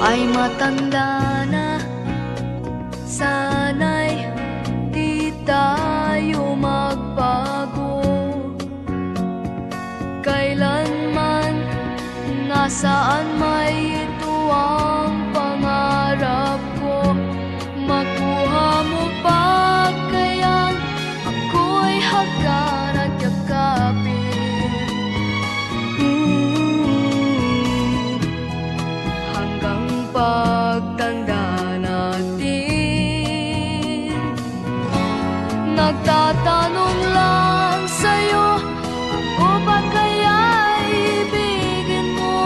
ay matanda na. Sana'y di tayo magbago. Kailanman, nasaan may ito ang pangarap ko. Makuha mo pa kayang ako'y hagkan at yakapin. Hanggang pagtanda natin, nagtatanong lang sa'yo, ako ba kaya ibigin mo?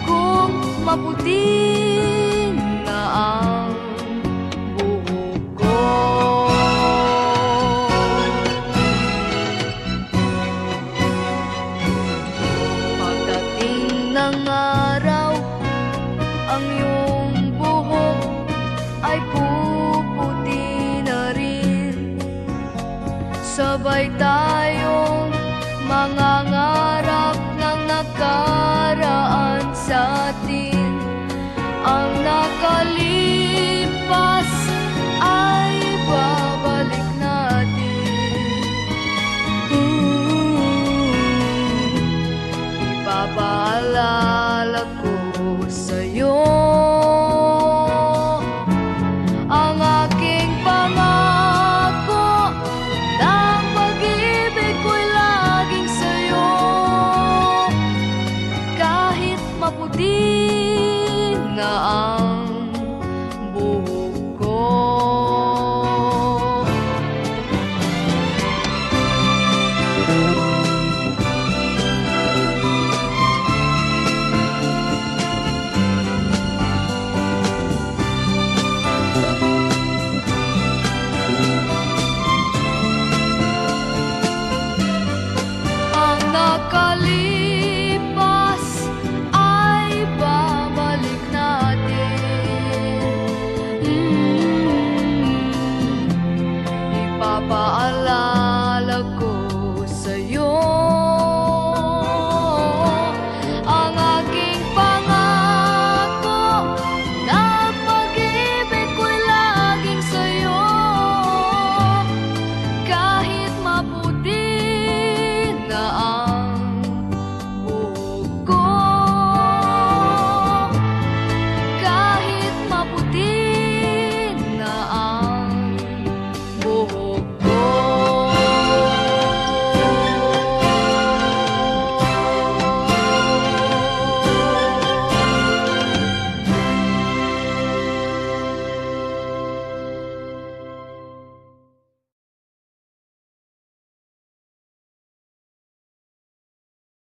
Kung maputi na ang buhok ko. Pagdating ng araw, ang iyong buhok ay puputi na rin. Sabay tayong mga